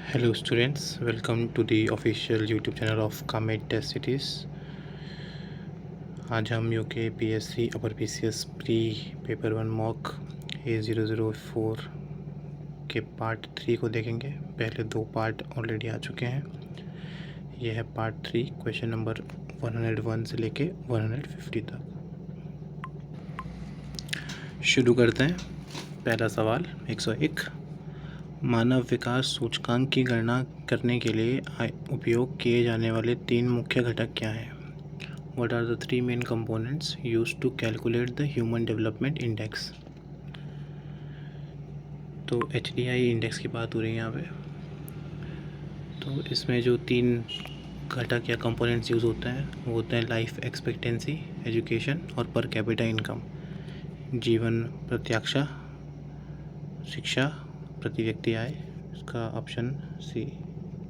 Hello students, welcome to the official YouTube channel of Comet Test Cities। आज हम UK PSC upper PCS pre paper 1 mock A004 के part 3 को देखेंगे। पहले 2 part already आ चुके हैं। यह है पार्ट 3, क्वेश्चन नंबर 101 से लेके 150 तक। शुरू करते हैं। पहला सवाल 101, मानव विकास सूचकांक की गणना करने के लिए उपयोग किए जाने वाले 3 मुख्य घटक क्या हैं? What are the 3 main components used to calculate the Human Development Index? तो HDI इंडेक्स की बात हो रही है यहाँ पे। तो इसमें जो 3 घटक या कंपोनेंट्स यूज़ होते हैं वो होते हैं लाइफ एक्सपेक्टेंसी, एजुकेशन और पर कैपिटा इनकम। जीवन प्रत्याशा, शिक्षा, प्रति व्यक्ति आय। इसका ऑप्शन सी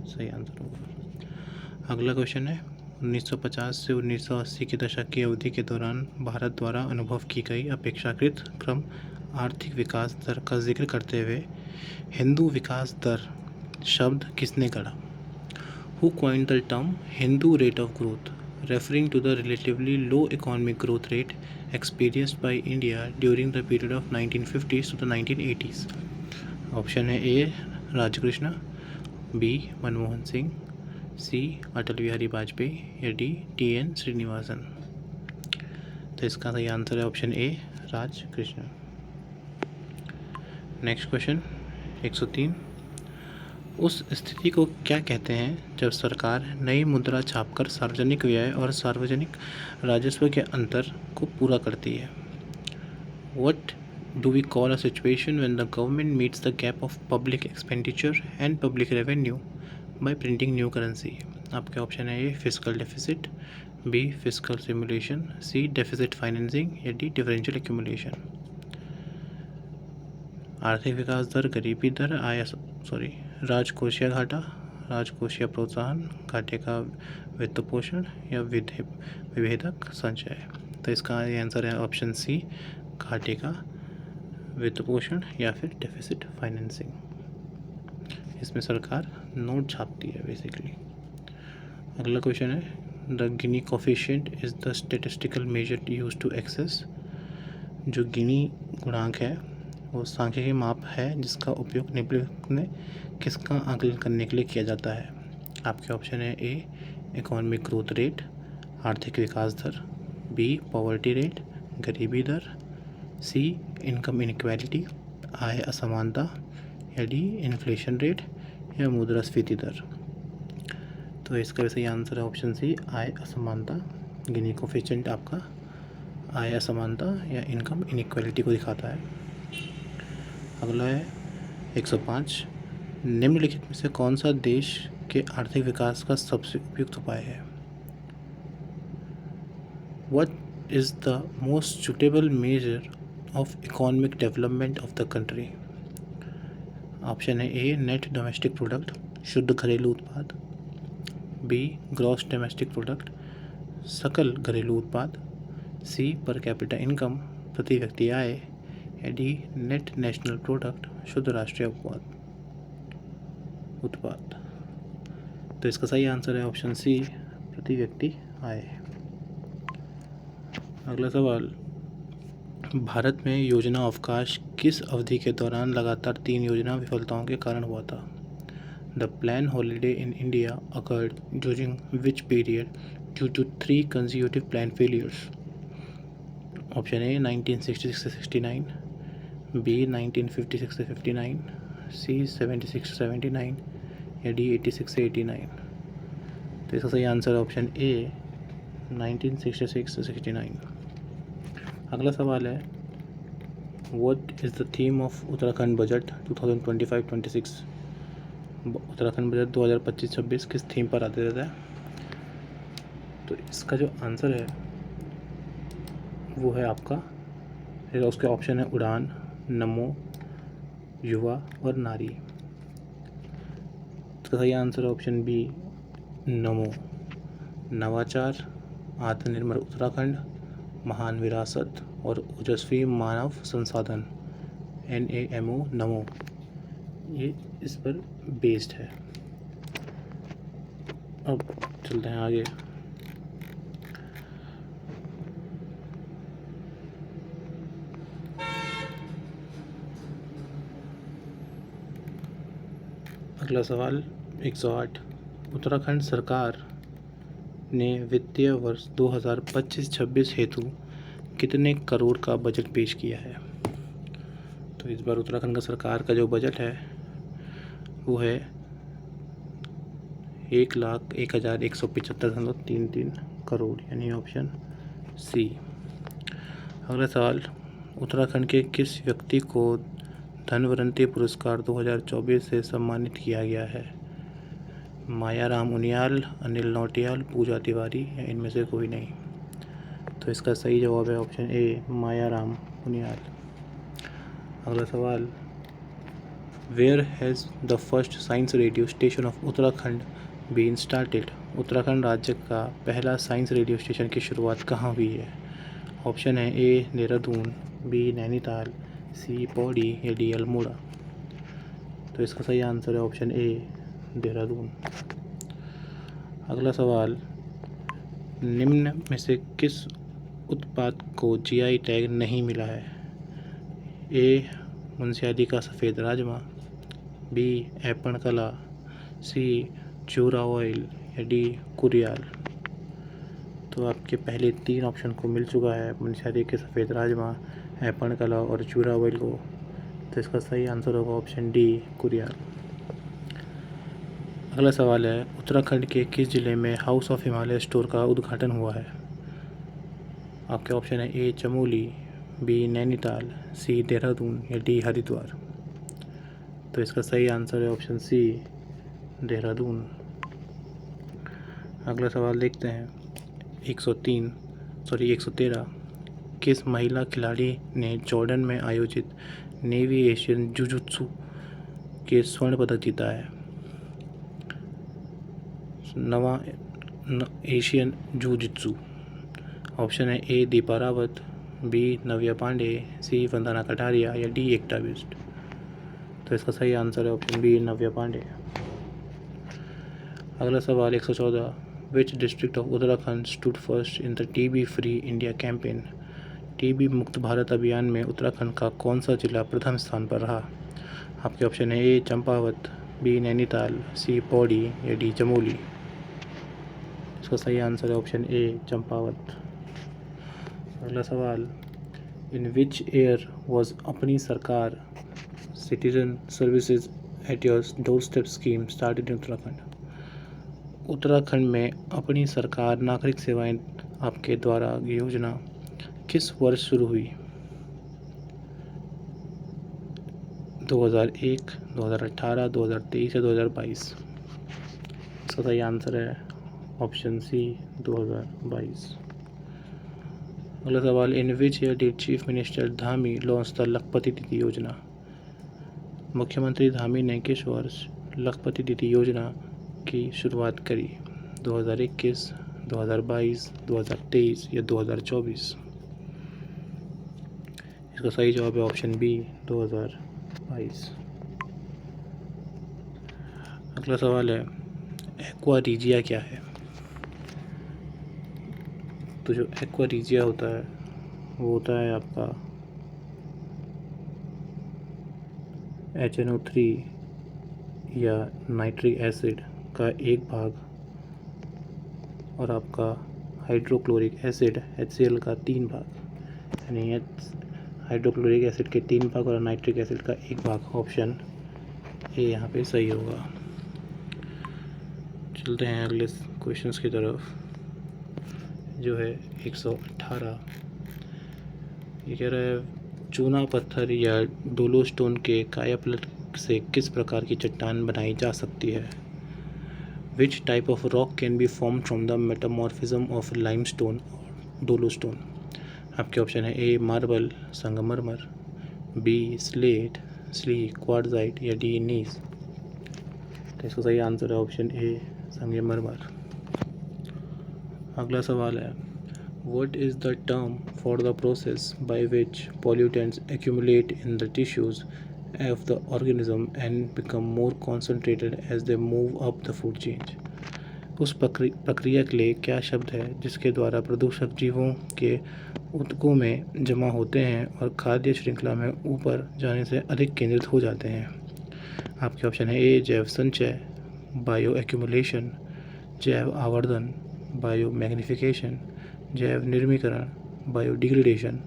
सही आंसर होगा। अगला क्वेश्चन है 1950 से 1980 के दशक की अवधि के दौरान भारत द्वारा अनुभव की गई अपेक्षाकृत क्रम आर्थिक विकास दर का जिक्र करते हुए हिंदू विकास दर शब्द किसने गढ़ा? Who coined the term Hindu rate of growth, referring to the relatively low economic growth rate experienced by India during the period of 1950s to the 1980s? Option है ए राजकृष्ण, बी मनमोहन सिंह, सी अटल बिहारी वाजपेयी या डी TN श्रीनिवासन। तो इसका सही answer है option ए Rajkrishna. Next question 103, उस स्थिति को क्या कहते हैं जब सरकार नई मुद्रा छापकर सार्वजनिक व्यय और सार्वजनिक राजस्व के अंतर को पूरा करती है? What do we call a situation when the government meets the gap of public expenditure and public revenue by printing new currency? आपके ऑप्शन है A physical deficit, B physical simulation, C deficit financing या D differential accumulation. आर्थिक विकास दर, गरीबी दर, राजकोषीय घाटा, राजकोषीय प्रोत्साहन, घाटे का वित्त पोषण या विभेदक संचय। तो इसका आंसर है ऑप्शन सी घाटे का वित्त पोषण या फिर डेफिसिट फाइनेंसिंग। इसमें सरकार नोट छापती है बेसिकली। अगला क्वेश्चन है the Gini coefficient is the statistical measure use to access. जो गिनी गुणांक है वो सांख्यिकी माप है जिसका उपयोग निम्नलिखित में किसका आकलन करने के लिए किया जाता है? आपके ऑप्शन है ए इकोनॉमिक ग्रोथ रेट, आर्थिक विकास दर, बी पॉवर्टी रेट, गरीबी दर, सी इनकम इनइक्वालिटी, आय असमानता या डी इन्फ्लेशन रेट या मुद्रास्फीति दर। तो इसका भी सही आंसर है ऑप्शन सी आय असमानता। गिनी कोफिशिएंट आपका आय असमानता या इनकम इनइक्वालिटी को दिखाता है। अगला है 105, निम्नलिखित में से कौन सा देश के आर्थिक विकास का सबसे उपयुक्त उपाय है? What is the most suitable measure of economic development of the country? Option है ए नेट डोमेस्टिक प्रोडक्ट, शुद्ध घरेलू उत्पाद, बी ग्रॉस डोमेस्टिक प्रोडक्ट, सकल घरेलू उत्पाद, सी पर कैपिटा इनकम, प्रति व्यक्ति आय या डी नेट नेशनल प्रोडक्ट, शुद्ध राष्ट्रीय उत्पाद। तो इसका सही आंसर है ऑप्शन सी प्रति व्यक्ति आय। अगला सवाल, भारत में योजना अवकाश किस अवधि के दौरान लगातार 3 योजना विफलताओं के कारण हुआ था? The plan holiday in India occurred during which period due to 3 consecutive plan failures? Option A 1966 से 69, बी 1956 से 59, सी 76 से 79 या डी 86 से 89। तो इसका सही आंसर है ऑप्शन ए 1966 से 69। अगला सवाल है what is the theme of Uttarakhand budget 2025-26? Uttarakhand budget 2025-26 किस थीम पर आते रहता है? तो इसका जो आंसर है वो है आपका, उसके ऑप्शन है उड़ान, नमो, युवा और नारी। इसका सही आंसर है ऑप्शन बी नमो। नवाचार, आत्मनिर्भर उत्तराखंड, महान विरासत और ओजस्वी मानव संसाधन, NAMO नमो। ये इस पर बेस्ड है। अब चलते हैं आगे। अगला सवाल 108। उत्तराखंड सरकार ने वित्तीय वर्ष 2025-26 हेतु कितने करोड़ का बजट पेश किया है? तो इस बार उत्तराखंड का सरकार का जो बजट है वो है 1,01,175.33 करोड़, यानी ऑप्शन सी। अगला सवाल, उत्तराखंड के किस व्यक्ति को धनवंतरि पुरस्कार 2024 से सम्मानित किया गया है? मायाराम उनियाल, अनिल नौटियाल, पूजा तिवारी या इनमें से कोई नहीं? तो इसका सही जवाब है ऑप्शन ए, मायाराम उनियाल। अगला सवाल, where has the first science radio station of Uttarakhand been started? Uttarakhand राज्य का पहला साइंस रेडियो स्टेशन की शुरुआत कहाँ हुई है? ऑप्शन है ए, देहरादून, बी, नैनीताल, सी, पौड़ी या डी, अल्मोड़ा? तो इसका सही आंसर है ऑप्शन ए, देहरादून। अगला सवाल, निम्न में से किस उत्पाद को जीआई टैग नहीं मिला है? ए, मुंशियादी का सफ़ेद राजमा, बी, ऐपण कला, सी, चूरा ऑयल या डी, कुरियाल? तो आपके पहले 3 ऑप्शन को मिल चुका है, मुंशियादी के सफ़ेद राजमा, ऐपण कला और चूरा ऑयल को। तो इसका सही आंसर होगा ऑप्शन डी, कुरियाल। अगला सवाल है, उत्तराखंड के किस जिले में हाउस ऑफ हिमालय स्टोर का उद्घाटन हुआ है? आपके ऑप्शन है ए, चमोली, बी, नैनीताल, सी, देहरादून या डी, हरिद्वार? तो इसका सही आंसर है ऑप्शन सी, देहरादून। अगला सवाल देखते हैं, 113। किस महिला खिलाड़ी ने जॉर्डन में आयोजित नेवी एशियन जुजुत्सु के स्वर्ण पदक जीता है? नवा एशियन जुजित्सु। ऑप्शन है ए, दीपा रावत, बी, नव्या पांडे, सी, वंदना कटारिया या डी, एकता बिष्ट? तो इसका सही आंसर है ऑप्शन बी, नव्या पांडे। अगला सवाल 114। Which district of Uttarakhand stood first in the TB free India campaign? TB मुक्त भारत अभियान में उत्तराखंड का कौन सा जिला प्रथम स्थान पर रहा? आपके ऑप्शन है ए, चंपावत, बी, नैनीताल, सी, पौड़ी या डी, चमोली? इसका सही आंसर है ऑप्शन ए, चंपावत। अगला सवाल, इन विच ईयर वॉज अपनी सरकार citizen services at your door step scheme started in Uttarakhand? Uttarakhand में अपनी सरकार नागरिक सेवाएं आपके द्वारा योजना किस वर्ष शुरू हुई? 2001, 2018, 2023 या 2022? इसका सही आंसर है ऑप्शन सी, 2022। अगला सवाल, in which year did chief minister Dhami launch the Lakhpati Didi योजना? मुख्यमंत्री धामी ने किस वर्ष लखपति दीदी योजना की शुरुआत करी? 2021, 2022, 2023 या 2024? इसका सही जवाब है ऑप्शन बी, 2022। अगला सवाल है, एक्वा रीजिया क्या है? तो जो एक्वा रीजिया होता है वो होता है आपका HNO3 या नाइट्रिक एसिड का एक भाग और आपका हाइड्रोक्लोरिक एसिड HCl का 3 भाग, यानी हाइड्रोक्लोरिक एसिड के 3 भाग और नाइट्रिक एसिड का 1 भाग। ऑप्शन ए यहाँ पे सही होगा। चलते हैं अगले क्वेश्चंस की तरफ, जो है 118। ये कह रहा है, चूना पत्थर या डोलोस्टोन के कायापलट से किस प्रकार की चट्टान बनाई जा सकती है? Which type of rock can be form from the metamorphism of limestone और डोलोस्टोन? आपके ऑप्शन है ए, मार्बल, संगमरमर, बी, स्लेट, सी, क्वार्ट्जाइट या डी, नीस? तो इसका सही आंसर है ऑप्शन ए, संगमरमर। अगला सवाल है, What is the term for the process by which pollutants accumulate in the tissues of the organism and become more concentrated as they move up the food chain. उस प्रक्रिया के लिए क्या शब्द है जिसके द्वारा प्रदूषक जीवों के ऊतकों में जमा होते हैं और खाद्य श्रृंखला में ऊपर जाने से अधिक केंद्रित हो जाते हैं? आपके ऑप्शन है ए जैव संचय, बायो एक्यूमुलेशन, जैव आवर्धन, बायो मैग्निफिकेशन, जैव निर्मीकरण, बायो डिग्रेडेशन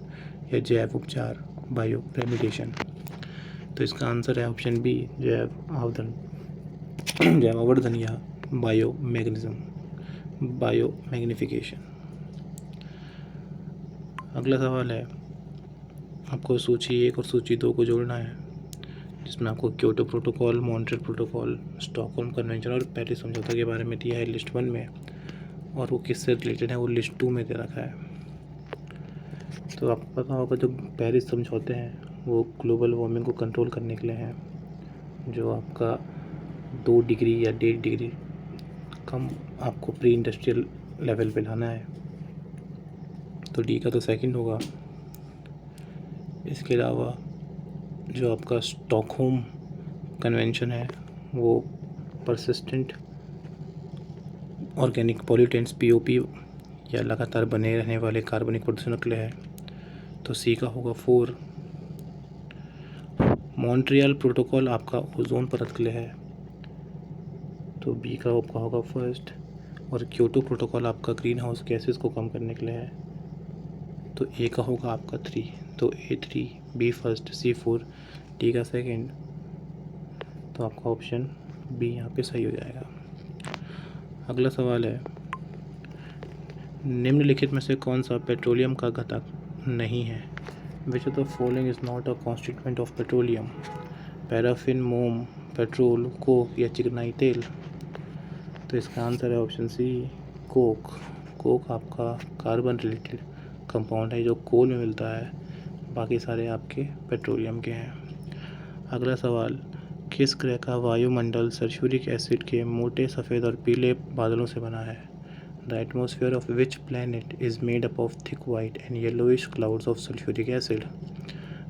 या जैव उपचार, बायो रेमिडिएशन। तो इसका आंसर है ऑप्शन बी, जैव आवर्धन या बायो मैग्निफिकेशन। अगला सवाल है, आपको सूची 1 और सूची 2 को जोड़ना है, जिसमें आपको Kyoto protocol, Montreal protocol, Stockholm convention और पेरिस समझौता के बारे में दिया है लिस्ट 1 में, और वो किससे रिलेटेड है वो लिस्ट 2 में दे रखा है। तो आपको पता होगा जो पेरिस समझौते हैं वो ग्लोबल वार्मिंग को कंट्रोल करने के लिए हैं, जो आपका 2 डिग्री या 1.5 डिग्री कम आपको प्री इंडस्ट्रियल लेवल पे लाना है। तो डी का तो सेकंड होगा। इसके अलावा जो आपका स्टॉकहोल्म कन्वेंशन है वो परसिस्टेंट ऑर्गेनिक पॉल्यूटेंट्स POP या लगातार बने रहने वाले कार्बनिक प्रदूषण के लिए है। तो सी का होगा 4। मॉन्ट्रियल प्रोटोकॉल आपका ओजोन परत के लिए है, तो बी का आपका होगा 1st। और क्योटो प्रोटोकॉल आपका ग्रीन हाउस गैसेस को कम करने के लिए है, तो ए का होगा आपका 3। तो A 3, B 1st, C 4, D का 2nd। तो आपका ऑप्शन बी यहाँ पे सही हो जाएगा। अगला सवाल है, निम्नलिखित में से कौन सा पेट्रोलियम का घटक नहीं है? विच of the following is not a constituent of petroleum? Paraffin, मोम, पेट्रोल, कोक या चिकनाई तेल? तो इसका आंसर है ऑप्शन सी, कोक। कोक आपका कार्बन रिलेटेड कंपाउंड है जो कोल में मिलता है, बाकी सारे आपके पेट्रोलियम के हैं। अगला सवाल, किस ग्रह का वायुमंडल सल्फ्यूरिक एसिड के मोटे सफ़ेद और पीले बादलों से बना है? The atmosphere of which planet is made up of thick white and yellowish clouds of sulphuric acid?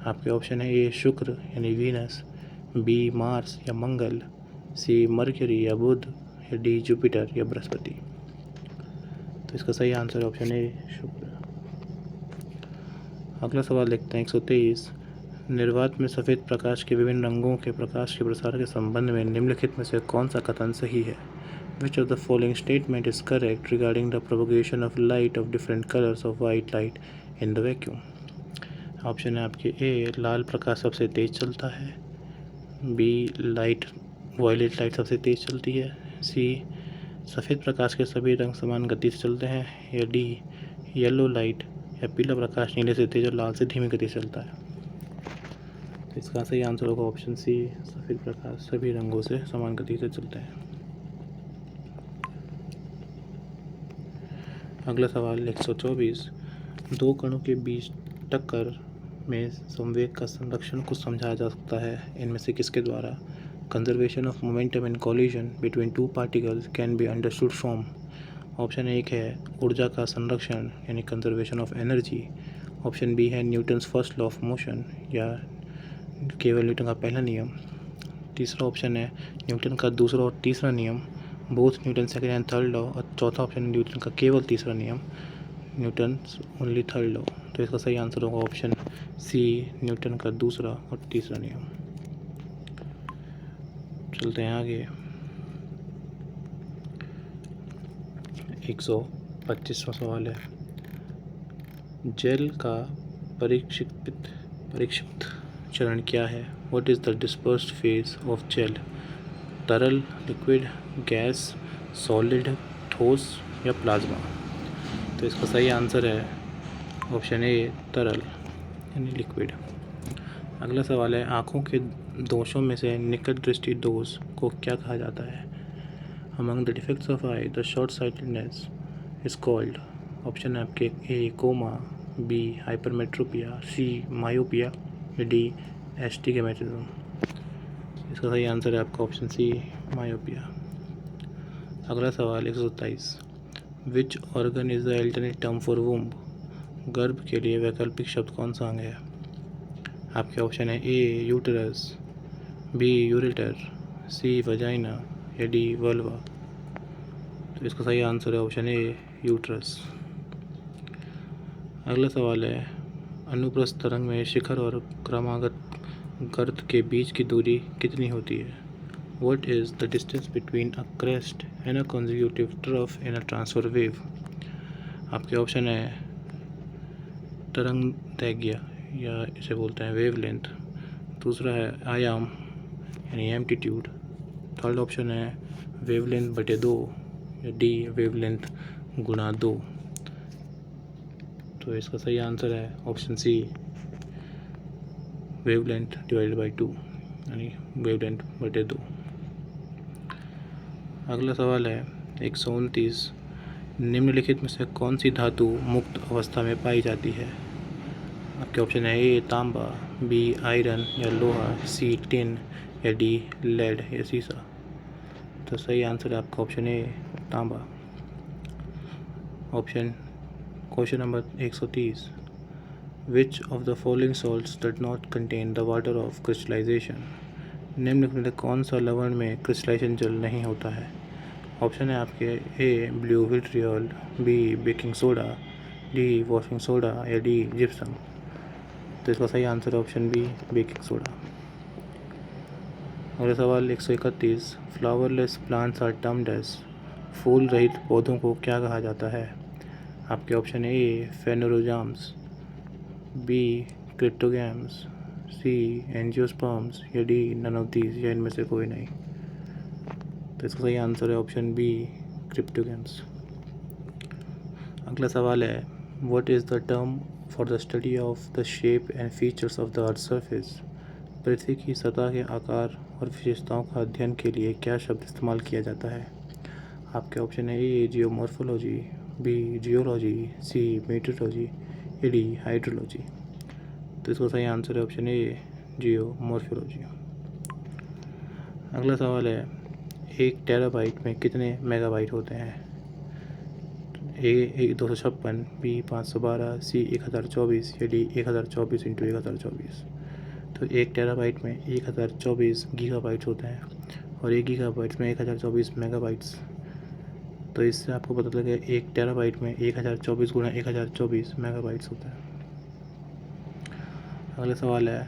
आपके ऑप्शन है ए शुक्र यानी वीनस, बी मार्स या मंगल, सी मरकरी या बुध, या डी जुपिटर या बृहस्पति? तो इसका सही आंसर है ऑप्शन ए शुक्र। अगला सवाल देखते हैं 123। निर्वात में सफ़ेद प्रकाश के विभिन्न रंगों के प्रकाश के प्रसार के संबंध में निम्नलिखित में से कौन सा कथन सही है? Which of the following statement is correct regarding the propagation of light of different colors of white light in the vacuum? Option है आपके ए लाल प्रकाश सबसे तेज चलता है, बी वायलेट लाइट सबसे तेज चलती है, सी सफ़ेद प्रकाश के सभी रंग समान गति से चलते हैं, या डी येलो लाइट या पीला प्रकाश नीले से तेज और लाल से धीमी गति से चलता है? तो इसका सही आंसर होगा ऑप्शन सी, सफ़ेद प्रकाश सभी रंगों से समान गति से चलते हैं। अगला सवाल 124। दो कणों के बीच टक्कर में संवेग का संरक्षण को समझाया जा सकता है इनमें से किसके द्वारा? Conservation of momentum in collision between two particles can be understood from. Option 1 है ऊर्जा का संरक्षण यानी conservation of energy, option B है Newton's first law of motion या केवल न्यूटन का पहला नियम, तीसरा ऑप्शन है न्यूटन का दूसरा और तीसरा नियम, both Newton second and third law, और चौथा ऑप्शन न्यूटन का केवल तीसरा नियम, न्यूटन ओनली थर्ड लॉ। तो इसका सही आंसर होगा ऑप्शन सी, न्यूटन का दूसरा और तीसरा नियम। चलते हैं आगे 125वां सवाल है, जेल का परिक्षिप्त चरण क्या है? What is the dispersed phase of gel? तरल, लिक्विड, गैस, सॉलिड, ठोस या प्लाज्मा? तो इसका सही आंसर है ऑप्शन ए तरल यानी लिक्विड। अगला सवाल है, आँखों के दोषों में से निकट दृष्टि दोष को क्या कहा जाता है? Among the defects of I the short sightedness is called. Option है आपके ए कोमा, बी हाइपरमेट्रोपिया, सी मायोपिया, डी एस्टिग्मेटिज्म? इसका सही आंसर है आपका ऑप्शन सी मायोपिया। अगला सवाल 127। Which organ is the alternate term for womb? गर्भ के लिए वैकल्पिक शब्द कौन सा अंग है? आपके ऑप्शन है ए यूटरस, बी यूरेटर, सी वजाइना या डी वल्वा। तो इसका सही आंसर है ऑप्शन ए यूट्रस। अगला सवाल है, अनुप्रस्थ तरंग में शिखर और क्रमागत गर्त के बीच की दूरी कितनी होती है? What is the distance between a crest and a consecutive trough in a transfer wave? आपके ऑप्शन है तरंग दैर्घ्य या इसे बोलते हैं वेव लेंथ, दूसरा है आयाम यानी एम्पलीट्यूड, थर्ड ऑप्शन है वेव लेंथ बटे 2 या डी वेव लेंथ गुणा 2। तो इसका सही आंसर है option C wavelength divided by 2 यानी वेव लेंथ बटे 2। अगला सवाल है 129, निम्नलिखित में से कौन सी धातु मुक्त अवस्था में पाई जाती है? आपके ऑप्शन है ए तांबा, बी आयरन या लोहा, सी टिन या डी लेड या सीसा। तो सही आंसर है आपका ऑप्शन ए तांबा। Question number 130, which of the following salts does not contain the water of crystallization? निम्नलिखित में कौन सा लवण में क्रिस्टलाइजेशन जल नहीं होता है? ऑप्शन है आपके A blue vitriol, B baking soda, D washing soda या डी जिप्सम। तो इसका सही आंसर है ऑप्शन बी बेकिंग सोडा। अगला सवाल 131, flowerless plants are termed as, फूल रहित पौधों को क्या कहा जाता है? आपके ऑप्शन है ए फेनोरोजाम्स, बी क्रिप्टोगैम्स, सी एंजियोस्पर्म्स या डी नन ऑफ दीज या इनमें से कोई नहीं। तो इसका सही आंसर है ऑप्शन बी क्रिप्टोगैम्स। अगला सवाल है, what is the term for the study of the shape and features of the earth surface? पृथ्वी की सतह के आकार और विशेषताओं का अध्ययन के लिए क्या शब्द इस्तेमाल किया जाता है? आपके ऑप्शन है ए जियोमॉर्फोलॉजी, बी जियोलॉजी, सी मेट्रोलॉजी या डी हाइड्रोलॉजी। तो इसका सही आंसर है ऑप्शन ए जियोमॉर्फोलॉजी। अगला सवाल है, 1 टेराबाइट में कितने मेगाबाइट होते हैं? ए 256, बी 512, सी 1024 या डी 1024 × 1024। तो 1 टेराबाइट में 1024 गीगाबाइट्स होते हैं और 1 गीगाबाइट्स में 1024 मेगाबाइट्स। तो इससे आपको पता लगे 1 टेराबाइट में 1024 × 1024 मेगाबाइट्स होता है। अगला सवाल है,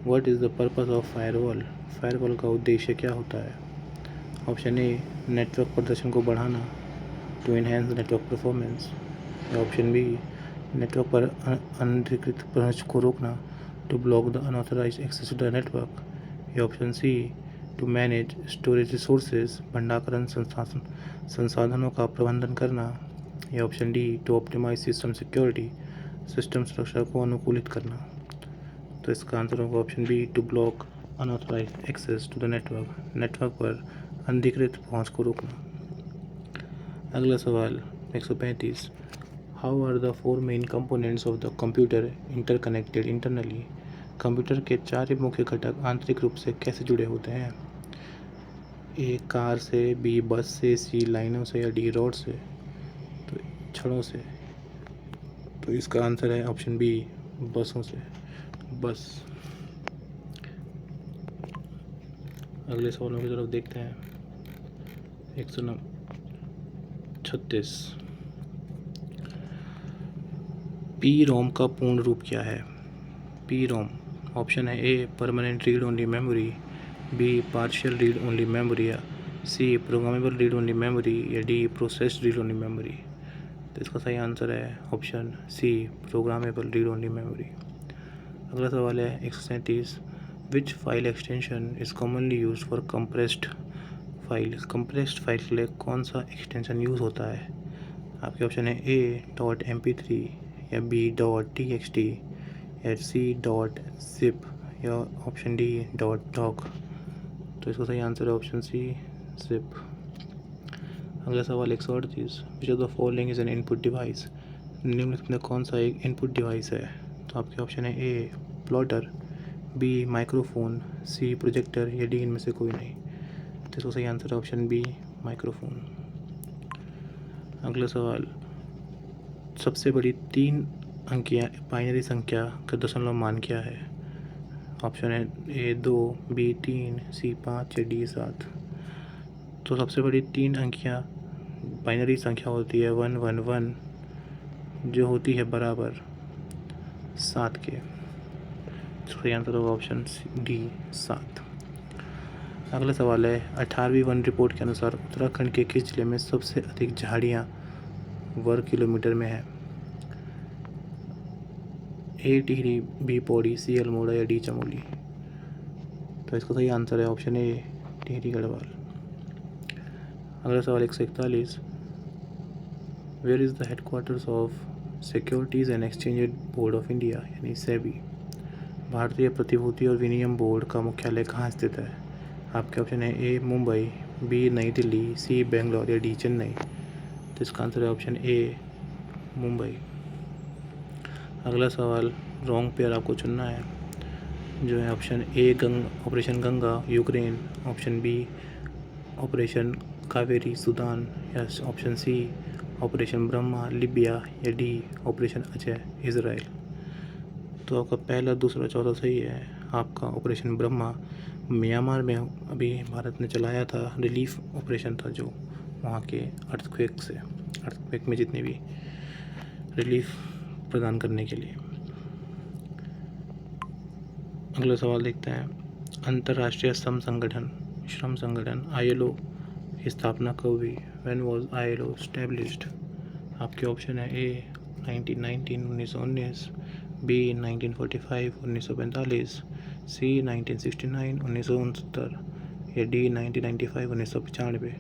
what is the purpose of firewall? Firewall का उद्देश्य क्या होता है? ऑप्शन ए नेटवर्क प्रदर्शन को बढ़ाना, टू एनहेंस नेटवर्क परफॉर्मेंस, या ऑप्शन बी नेटवर्क पर अनधिकृत पहुंच को रोकना, to block the unauthorized access to the network, या option C to manage storage resources, भंडारण संसाधनों का प्रबंधन करना, या option D to optimize system security, system सुरक्षा को अनुकूलित करना। तो इसका आंसर होगा option B to block unauthorized access to the network, network पर अनधिकृत पहुंच को रोकना। अगला सवाल 135, how are the 4 main components of the computer interconnected internally? Computer के 4 मुख्य घटक आंतरिक रूप से कैसे जुड़े होते हैं? ए कार से, बी बस से, सी लाइनों से या डी रोड से, तो छड़ों से। तो इसका आंसर है ऑप्शन बी बसों से, बस। अगले सवालों की तरफ देखते हैं। 136, पी रोम का पूर्ण रूप क्या है? पी रोम ऑप्शन है A permanent read only memory, B partial read only memory, या C programmable read only memory, या D processed read only memory. तो इसका सही आंसर है option C programmable read only memory. अगला सवाल है 137, which file extension is commonly use for compressed file? Compressed file के लिए कौन सा एक्सटेंशन यूज़ होता है? आपके ऑप्शन है ए .mp3 या बी .txt या सी .zip या ऑप्शन डी .doc। तो इसका सही आंसर है ऑप्शन सी zip। अगला सवाल 138, विच of the following is an input device? निम्नलिखित में कौन सा एक इनपुट डिवाइस है? तो आपके ऑप्शन है ए प्लॉटर, बी माइक्रोफोन, सी प्रोजेक्टर या डी इनमें से कोई नहीं। तो इसका सही आंसर है ऑप्शन बी माइक्रोफोन। अगला सवाल, सबसे बड़ी 3 अंकीय बाइनरी संख्या का दशमलव मान क्या है? ऑप्शन है ए 2, बी 3, सी 5 या डी 7। तो सबसे बड़ी 3 अंकियाँ बाइनरी संख्या होती है 1 1 1, जो होती है बराबर 7 के। सही आंसर होगा ऑप्शन डी 7। अगला सवाल है 18वीं वन रिपोर्ट के अनुसार उत्तराखंड के किस जिले में सबसे अधिक झाड़ियाँ वर्ग किलोमीटर में है? ए टिहरी, बी पौड़ी, सी अल्मोड़ा या डी चमोली। तो इसका सही आंसर है ऑप्शन ए टिहरी गढ़वाल। अगला सवाल 141, where is the headquarters of securities and exchange board of India यानी सेबी? भारतीय प्रतिभूति और विनिमय बोर्ड का मुख्यालय कहाँ स्थित है? आपके ऑप्शन है ए मुंबई, बी नई दिल्ली, सी बेंगलोर या डी चेन्नई। तो इसका आंसर है ऑप्शन ए मुंबई। अगला सवाल रॉन्ग पेयर आपको चुनना है, जो है option A operation Ganga Ukraine, option B operation Kaveri Sudan या option C operation Brahma Libya या डी ऑपरेशन अजय इजराइल। तो आपका पहला, दूसरा, चौथा सही है। आपका ऑपरेशन ब्रह्मा म्यांमार में अभी भारत ने चलाया था, रिलीफ ऑपरेशन था जो वहाँ के अर्थक्वेक में जितने भी रिलीफ प्रदान करने के लिए। अगला सवाल देखते हैं, अंतर्राष्ट्रीय श्रम संगठन ILO की स्थापना कब हुई? When was ILO established? आपके ऑप्शन है ए 1919 1919, बी 1945 1945, सी 1969 1969 या डी 1995 1995।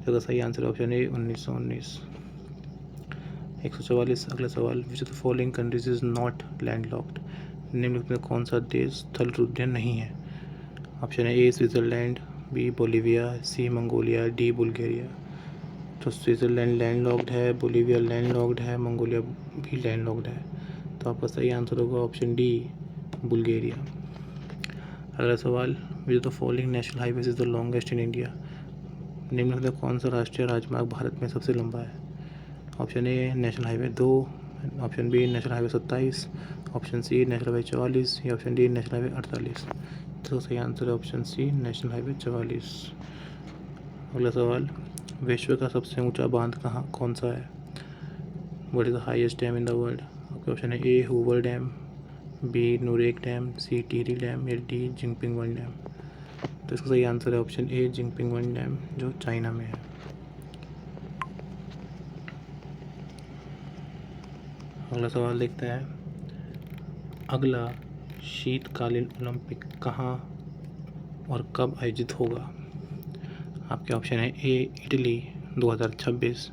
तो सही आंसर ऑप्शन ए 1919। 144 अगला सवाल, विच of the following countries is not landlocked? निम्नलिखित में कौन सा देश स्थल रुद्ध नहीं है? ऑप्शन है ए स्विट्ज़रलैंड, बी बोलीविया, सी मंगोलिया, डी बुल्गारिया। तो स्विट्ज़रलैंड लैंडलॉक्ड है, बोलीविया लैंडलॉक्ड है, मंगोलिया भी लैंडलॉक्ड है। तो आपका सही आंसर होगा ऑप्शन डी बुल्गारिया। अगला सवाल, विच of the following national highways is the longest in India? निम्नलिखित में कौन सा राष्ट्रीय राजमार्ग भारत में सबसे लंबा है? Option A national highway 2, option B national highway 27, option C national highway 44 या ऑप्शन डी नेशनल हाईवे 48। तो सही आंसर है ऑप्शन सी नेशनल हाईवे 44। अगला सवाल, विश्व का सबसे ऊंचा बांध कौन सा है? What is the highest dam in the world? आपके ऑप्शन है ए हूवर डैम, बी नुरेक डैम, सी टिहरी डैम या डी जिंगपिंग वन डैम। तो इसका सही आंसर है ऑप्शन ए जिंगपिंग वन डैम, जो चाइना में है। अगला सवाल देखते हैं, अगला शीतकालीन ओलंपिक कहाँ और कब आयोजित होगा? आपके ऑप्शन है ए इटली 2026,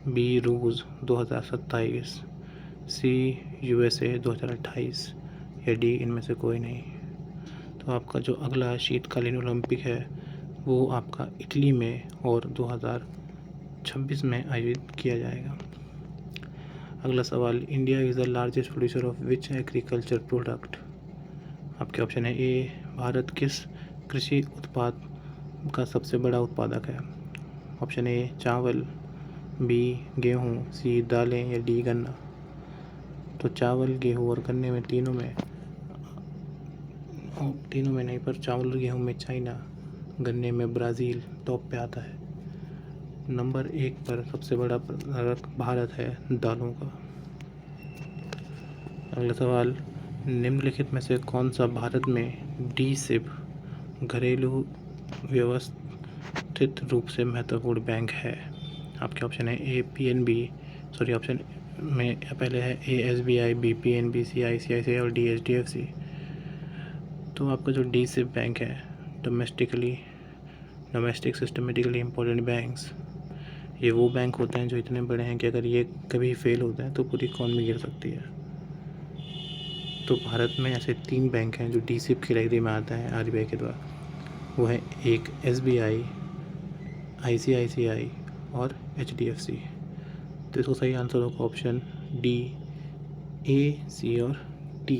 बी रूस 2027, सी USA 2028 या डी इनमें से कोई नहीं। तो आपका जो अगला शीतकालीन ओलंपिक है वो आपका इटली में और 2026 में आयोजित किया जाएगा। अगला सवाल, India is the largest producer of which agriculture product? आपके ऑप्शन है ए भारत किस कृषि उत्पाद का सबसे बड़ा उत्पादक है? ऑप्शन ए चावल, बी गेहूँ, सी दालें या डी गन्ना। तो चावल, गेहूँ और गन्ने में तीनों में नहीं, पर चावल और गेहूँ में चाइना, गन्ने में ब्राज़ील टॉप पे आता है। नंबर 1 पर सबसे बड़ा भारत है दालों का। अगला सवाल, निम्नलिखित में से कौन सा भारत में DSIB घरेलू व्यवस्थित रूप से महत्वपूर्ण बैंक है? आपके ऑप्शन है ए PNB, ऑप्शन में पहले है ए SBI, बी PNB, सी ICICI और डी HDFC। तो आपका जो DSIB बैंक है, डोमेस्टिक सिस्टमेटिकली इम्पोर्टेंट बैंक्स, ये वो बैंक होते हैं जो इतने बड़े हैं कि अगर ये कभी फेल होते हैं तो पूरी इकॉनमी गिर सकती है। तो भारत में ऐसे 3 बैंक हैं जो DSIB कैटेगरी में आता है RBI के द्वारा, वो है एक SBI, ICICI और HDFC। तो इसको सही आंसर होगा ऑप्शन डी A, C और D।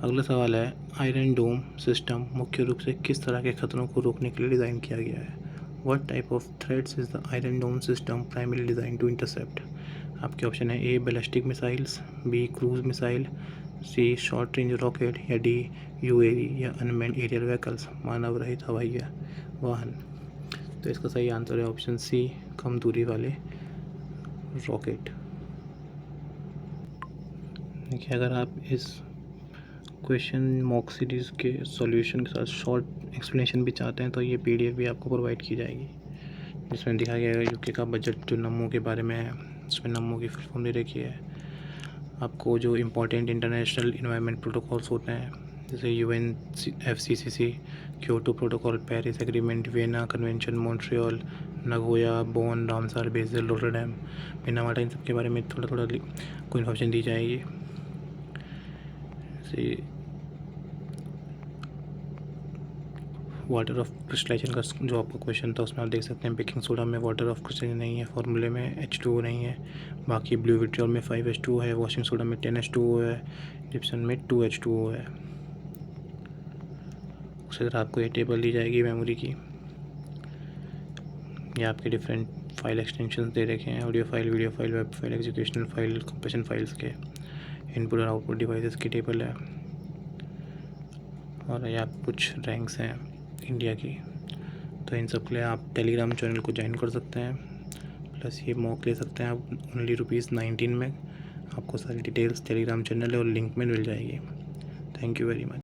अगला सवाल है, आयरन डोम सिस्टम मुख्य रूप से किस तरह के खतरों को रोकने के लिए डिज़ाइन किया गया है? What type of threats is the Iron Dome system primarily designed to intercept? आपके ऑप्शन है A ballistic missiles, B cruise missile, C short range rocket, या डी यूएवी या अनमैन्ड एरियल व्हीकल्स, मानव रहित हवाई वाहन। तो इसका सही आंसर है ऑप्शन सी, कम दूरी वाले रॉकेट। देखिए, अगर आप इस क्वेश्चन मॉक सीरीज़ के सॉल्यूशन के साथ शॉर्ट एक्सप्लेनेशन भी चाहते हैं तो ये पीडीएफ भी आपको प्रोवाइड की जाएगी, जिसमें दिखाया गया है यूके का बजट जो नमो के बारे में है। इसमें नमो की फुल फॉर्म दे रखी है। आपको जो इम्पोर्टेंट इंटरनेशनल इन्वायरमेंट प्रोटोकॉल्स होते हैं, जैसे UNFCCC, Kyoto protocol, Paris agreement, Vienna convention, Montreal, Nagoya, Bonn, Ramsar, Basel, Rotterdam, Minamata, इन सब के बारे में थोड़ा थोड़ा को इन्फॉर्मेशन दी जाएगी। जैसे वाटर ऑफ क्रिस्टलाइजेशन का जो आपका क्वेश्चन था, उसमें आप देख सकते हैं बेकिंग सोडा में वाटर ऑफ क्रिस्टलाइजेशन नहीं है, फार्मूले में H2O नहीं है। बाकी ब्लू विट्रियल में 5H2O है, वॉशिंग सोडा में 10H2O है, जिप्सम में 2H2O है। उसी तरह आपको ये टेबल दी जाएगी मेमोरी की। ये आपके डिफरेंट फाइल एक्सटेंशन दे रखे हैं, audio file, video file, web file, executional file, compression files के। इनपुट और आउटपुट डिवाइसेस की टेबल है। और ये आप कुछ रैंक्स हैं इंडिया की। तो इन सब के लिए आप टेलीग्राम चैनल को ज्वाइन कर सकते हैं, प्लस ये मॉक ले सकते हैं आप ओनली ₹19 में। आपको सारी डिटेल्स टेलीग्राम चैनल और लिंक में मिल जाएगी। Thank you very much.